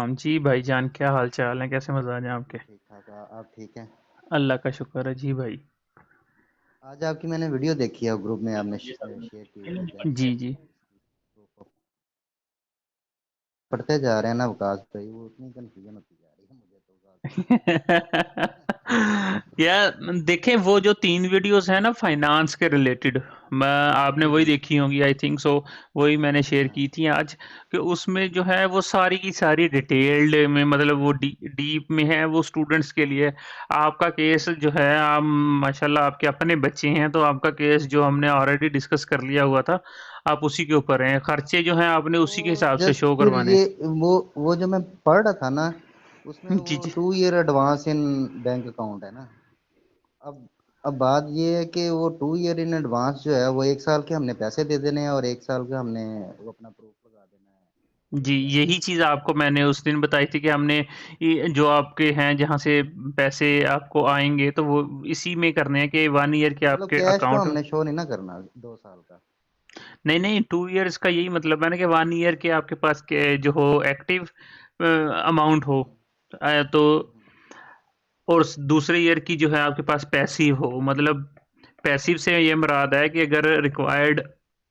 सलाम जी भाईजान, क्या हाल चाल है? कैसे मजाज हैं आपके? ठीक ठाक। आप ठीक हैं? अल्लाह का शुक्र है जी भाई। आज आपकी मैंने वीडियो देखी है ग्रुप में, आपने शेयर की हुई है बैंक जी की। जी। पढ़ते जा रहे हैं ना अवकाश भाई, वो उतनी कन्फ्यूजन होती जा रही है मुझे तो अवकाश यार देखें, वो जो 3 वीडियोस हैं ना फाइनेंस के रिलेटेड, मैं आपने जी वही जी। देखी होंगी आई थिंक सो। वही मैंने शेयर हाँ की थी आज, कि उसमें जो है वो सारी की सारी डिटेल्ड में, मतलब वो डीप में है, वो स्टूडेंट्स के लिए। आपका केस जो है, आप माशाल्लाह आपके अपने बच्चे हैं, तो आपका केस जो हमने ऑलरेडी डिस्कस कर लिया हुआ था, आप उसी के ऊपर हैं। खर्चे जो हैं आपने उसी के तो हिसाब से जस्ट शो फिर करवाने। ये वो जो मैं पढ़ रहा था ना, उसमें जी वो जी। 2 year advance in bank account है ना। अब बात ये है कि वो 2 ईयर इन एडवांस जो है वो 1 साल के हमने पैसे दे देने हैं और 1 साल का हमने वो अपना प्रूफ लगा देना है। ये जी, क्या है? यही चीज़ आपको मैंने उस दिन बताई थी कि हमने ये जो आपके हैं जहाँ से पैसे आपको आएँगे, तो वो इसी में करने हैं कि 1 ईयर के मतलब आपके कैश तो अकाउंट में। हमने शो नहीं ना करना 2 साल का। नहीं, नहीं, 2 इयर्स का यही मतलब है ना कि 1 ईयर के आपके पास के जो हो एक्टिव अमाउंट हो, तो हम्म। और दूसरे ईयर की जो है आपके पास पैसिव हो। मतलब पैसिव से ये मुराद है कि अगर रिक्वायर्ड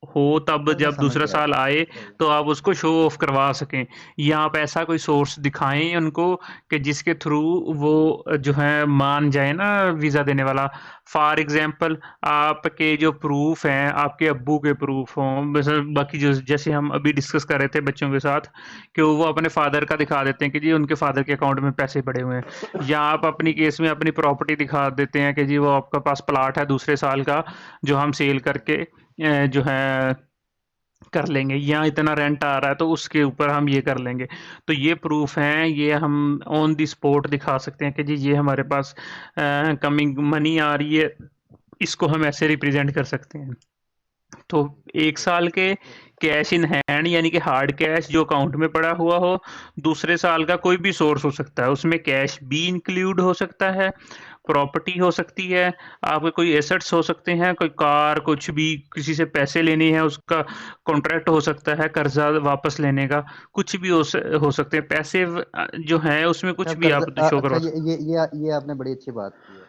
हो, तब अब मैं जब समझ दूसरा गया। साल आए सही। तो आप उसको शो ऑफ करवा सकें, या आप ऐसा कोई सोर्स दिखाएं उनको कि जिसके थ्रू वो जो है मान जाए ना वीज़ा देने वाला। फॉर एग्जांपल, आपके जो प्रूफ हैं आपके अब्बू के प्रूफ हों, वैसे बाकी जो जैसे हम अभी डिस्कस कर रहे थे बच्चों के साथ, कि वो अपने फादर का दिखा देते हैं कि जी उनके फादर के अकाउंट में पैसे पड़े हुए हैं, या आप अपनी हम्म। केस में अपनी प्रॉपर्टी दिखा देते हैं कि जी वो आपका पास प्लाट है दूसरे साल का, जो हम सेल करके जो है कर लेंगे, या इतना रेंट आ रहा है तो उसके ऊपर हम ये कर लेंगे। तो ये प्रूफ हैं, ये हम ऑन द स्पॉट दिखा सकते हैं कि जी ये हमारे पास कमिंग मनी आ रही है, इसको हम ऐसे रिप्रेजेंट कर सकते हैं। तो ठीक है। 1 साल के तो कैश इन हैंड, यानी कि हार्ड कैश जो अकाउंट में पड़ा हुआ हो। दूसरे साल का कोई भी सोर्स हो सकता है, उसमें कैश भी इंक्लूड हो सकता है, प्रॉपर्टी हो सकती है, आपके कोई एसेट्स हो सकते हैं, कोई कार, कुछ भी, किसी से पैसे लेने हैं उसका कॉन्ट्रैक्ट हो सकता है, कर्जा वापस लेने का, कुछ भी हो सकते हैं पैसे जो हैं उसमें अच्छा कुछ भी कर्जा आप शो अच्छा करवा। ये आपने बड़ी अच्छी बात की है।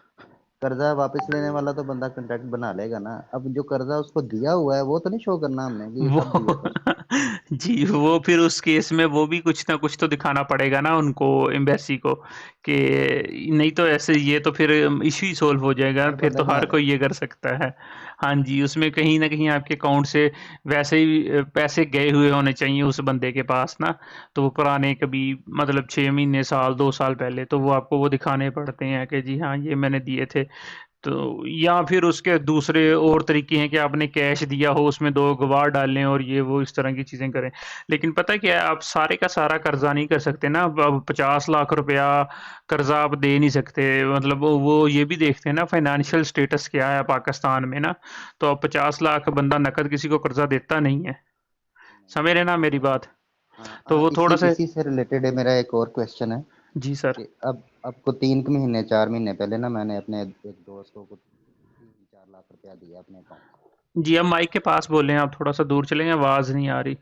कर्जा वापस लेने वाला तो बंदा कॉन्ट्रैक्ट बना लेगा ना। अब जो कर्जा उसको दिया हुआ है वो तो नहीं शो करना हमने कि ये वो कब दिए थे। जी, वो फिर उस केस में वो भी कुछ ना कुछ तो दिखाना पड़ेगा ना उनको, एम्बेसी को, कि नहीं तो ऐसे ये तो फिर इशू ही सॉल्व हो जाएगा, हर फिर बंदा तो बना हर कोई लेगा। ये कर सकता है। हाँ जी, उसमें कहीं ना कहीं आपके अकाउंट से वैसे ही पैसे गए हुए होने चाहिए उस बंदे के पास ना। तो वो पुराने कभी, मतलब 6 महीने, साल, 2 साल पहले, तो वो आपको वो दिखाने पड़ते हैं कि जी हाँ ये मैंने दिए थे। तो या फिर उसके दूसरे और तरीके हैं कि आपने कैश दिया हो, उसमें 2 गवाह डालें और ये वो इस तरह की चीज़ें करें। लेकिन पता है क्या है, आप सारे का सारा कर्ज़ा नहीं कर सकते ना। अब 50 लाख रुपया कर्ज़ा आप दे नहीं सकते। मतलब वो ये भी देखते हैं ना फाइनेंशियल स्टेटस क्या है पाकिस्तान में ना। तो अब 50 लाख बंदा नकद किसी को कर्ज़ा देता नहीं है। नहीं समझ रहे ना मेरी अच्छा। बात? हाँ तो हाँ, वो इसी थोड़ा सा। इसी से रिलेटेड है मेरा एक और क्वेश्चन है जी सर। कि अब आपको 3 महीने 4 महीने पहले ना मैंने अपने एक दोस्त को कुछ 3-4 लाख रुपया दिया अपने अकाउंट जी, अब माइक के पास बोलें, आप थोड़ा सा दूर चलें, आवाज़ नहीं आ रही। से।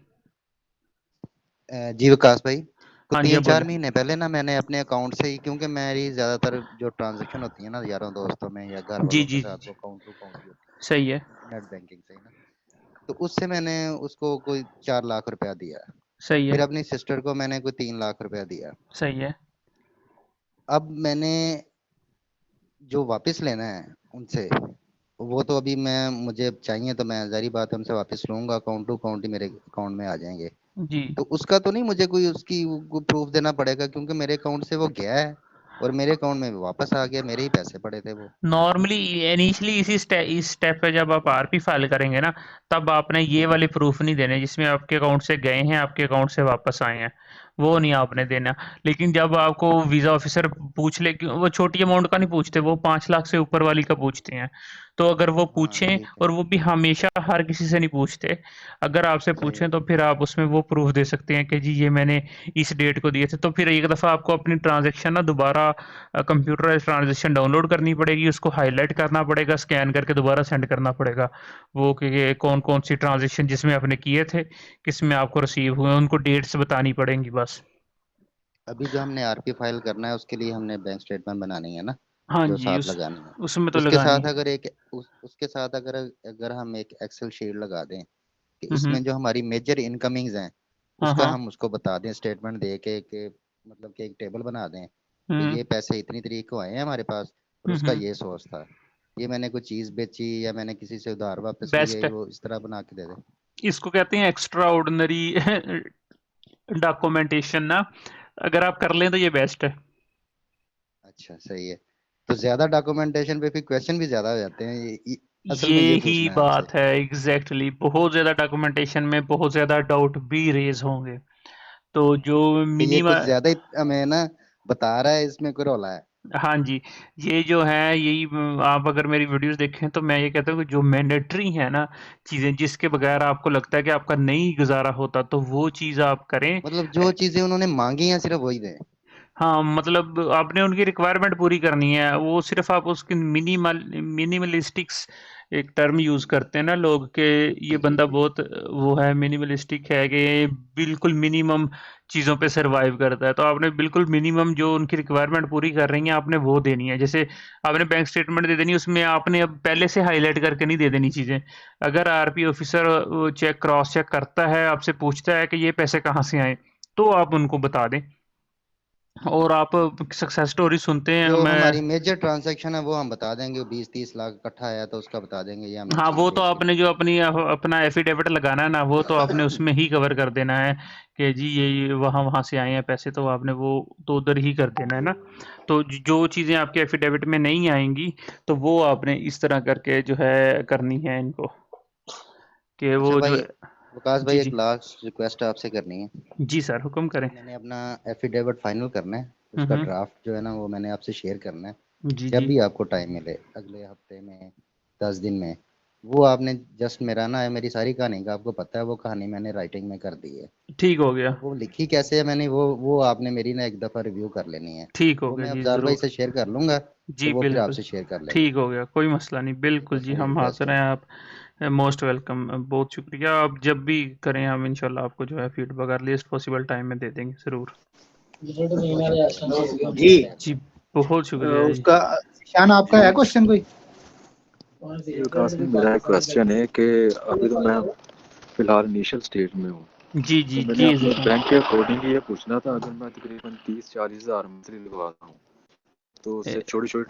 जी विकास भाई, को हाँ जी, तीन अब चार बोलें। महीने पहले ना मैंने अपने अकाउंट से ही, क्योंकि मेरी ज्यादातर जो ट्रांजेक्शन होती है ना यारों दोस्तों में या घर जी वालों के जी साथ, जी। वो अकाउंट टू अकाउंट ही होती सही है। है इंटरनेट बैंकिंग से ही ना। तो उससे मैंने उसको कोई 4 लाख रुपया दिया। सही है। फिर अपनी सिस्टर को मैंने कोई 3 लाख रुपया दिया। सही है। अब मैंने जो वापस लेना है उनसे, वो तो अभी मैं मुझे चाहिए तो मैं जारी बात है उनसे वापस लूंगा, अकाउंट टू अकाउंट ही मेरे अकाउंट में आ जाएंगे। जी। तो उसका तो नहीं मुझे कोई उसकी प्रूफ देना पड़ेगा, क्योंकि मेरे अकाउंट से वो गया है और मेरे अकाउंट में वापस आ गया, मेरे ही पैसे पड़े थे वो। नॉर्मली इनिशियली इस स्टेप पे जब आप आरपी फाइल करेंगे ना, तब आपने ये हम्म। वाले प्रूफ नहीं देने जिसमें आपके अकाउंट से गए हैं, आपके अकाउंट से वापस आए हैं, वो नहीं आपने हम्म। देना। लेकिन जब आपको वीज़ा ऑफिसर पूछ ले, कि वो छोटी अमाउंट का नहीं पूछते, वो 5 लाख से ऊपर वाली का पूछते हैं। तो अगर वो हाँ पूछें, ठीक है। और वो भी हमेशा हर किसी से नहीं पूछते, अगर आपसे सही पूछें है। तो फिर आप उसमें वो प्रूफ दे सकते हैं कि जी ये मैंने इस डेट को दिए थे। तो फिर एक दफ़ा आपको अपनी ट्रांजेक्शन ना दोबारा कंप्यूटराइज़ ट्रांज़ैक्शन डाउनलोड करनी पड़ेगी, उसको हाइलाइट करना पड़ेगा, स्कैन करके दोबारा सेंड करना पड़ेगा। वो कि कौन-कौन सी ट्रांज़ैक्शन जिसमें आपने किए थे, किसमें आपको रिसीव हुए, उनको डेट्स बतानी पड़ेंगी बस। अभी जो हमने आरपी फाइल करना है उसके लिए हमने बैंक स्टेटमेंट बनानी है ना, हाँ जो जी, साथ उस लगानी है। उसमें तो उसके लगानी साथ है। अगर उसके साथ अगर अगर हम एक एक्सेल शीट लगा दें कि हम्म। इसमें जो हमारी मेजर इनकमिंग्स हैं हाँ उसका हाँ। हम उसको बता दें, स्टेटमेंट दे के कि मतलब कि एक टेबल बना दें कि हम्म ये पैसे इतनी तारीख को आए हैं हमारे पास और उसका हम्म। ये सोर्स था, ये मैंने कोई चीज़ बेची या मैंने किसी से उधार वापस लिए, बेस्ट है। वो इस तरह बना के दे दें। इसको कहते हैं एक्स्ट्रा ऑर्डिनरी डॉक्यूमेंटेशन ना, अगर आप कर लें तो ये बेस्ट है। अच्छा सही है। तो ज्यादा डॉक्यूमेंटेशन पे फिर क्वेश्चन भी ज्यादा हो जाते हैं, असल में ये ये ही पूछना है आपसे। बात है एग्जैक्टली exactly। बहुत ज्यादा डॉक्यूमेंटेशन में बहुत ज्यादा डाउट भी रेज होंगे। तो जो कि ये कुछ मिनिमम, ज्यादा ही हमें ना बता रहा है, इसमें कोई रौला है। हाँ जी, ये जो है यही आप अगर मेरी वीडियोस देखें तो मैं ये कहता हूँ कि जो मैंडेटरी है ना चीज़ें, जिसके बगैर आपको लगता है कि आपका नहीं गुजारा होता, तो वो चीज़ आप करें। मतलब जो चीजें उन्होंने मांगी हैं सिर्फ वही दें। हाँ, मतलब आपने उनकी रिक्वायरमेंट पूरी करनी है, वो सिर्फ आप उसकी मिनिमलिस्टिक्स एक टर्म यूज़ करते हैं ना लोग के, ये जी जी बंदा जी। बहुत वो है मिनिमलिस्टिक है कि बिल्कुल मिनिमम चीज़ों पे सरवाइव करता है। तो आपने बिल्कुल मिनिमम जो उनकी रिक्वायरमेंट पूरी कर रही हैं आपने वो देनी है। जैसे आपने बैंक स्टेटमेंट दे देनी है, उसमें आपने अब पहले से हाईलाइट करके नहीं दे देनी चीज़ें। अगर RP officer check cross check करता है, आपसे पूछता है कि ये पैसे कहाँ से आए, तो आप उनको बता दें। और आप सक्सेस स्टोरी सुनते हैं, जो मैं, हमारी मेजर ट्रांजैक्शन है वो हम बता देंगे, 20-30 लाख इकट्ठा आया तो उसका बता देंगे ये हमने हाँ चीज वो तो बेची। आपने जो अपनी अपना एफिडेविट लगाना है ना, वो तो आपने उसमें ही कवर कर देना है कि जी ये वहाँ वहाँ से आए हैं पैसे, तो आपने वो तो उधर ही कर देना है ना। तो जो चीज़ें आपके एफिडेविट में नहीं आएंगी, तो वो आपने इस तरह करके जो है करनी है इनको, कि अच्छा वो जो भाई, है। विकास भाई जी एक जी। लास्ट रिक्वेस्ट आपसे करनी है। जी सर, हुक्म जब करें। मैंने अपना एफिडेविट फाइनल करना है, उसका हम्म। ड्राफ्ट जो है ना वो मैंने आपसे शेयर करना है। जी जब जी। भी आपको टाइम मिले, अगले हफ्ते में, 10 दिन में, वो आपने जस्ट मेरा ना है, मेरी सारी कहानी का आपको पता है, वो कहानी मैंने राइटिंग में कर दी है। ठीक हो गया। अब वो लिखी कैसे है मैंने, वो आपने मेरी ना एक दफ़ा रिव्यू कर लेनी है। ठीक हो वो गया मैं जी, अफजार भाई ज़रूर। से शेयर कर लूंगा, तो जी वो फिर बिल्कुल। आपसे शेयर कर लेगा। ठीक हो गया, कोई मसला नहीं, ये बिल्कुल बस जी, मेरी हम रिक्वेस्ट हाज़िर है। हैं। आप मोस्ट वेलकम, बहुत शुक्रिया। आप जब भी करें हम इंशाल्लाह आपको जो है फीडबैक अर्लीस्ट पॉसिबल टाइम में दे देंगे ज़रूर। बहुत शुक्रिया भाई। जी। जी, बहुत शुक्रिया जी। उसका शान आपका है क्वेश्चन कोई? ये विकास में मेरा एक क्वेश्चन है कि अभी तो मैं फिलहाल इनिशियल स्टेज में हूँ, जी तो जी मैंने जी अपने ज़रूर। बैंक के अकॉर्डिंग ये पूछना था, अगर मैं तकरीबन 30-40 हज़ार मंथली लगवाता हूँ तो उससे छोटी छोटी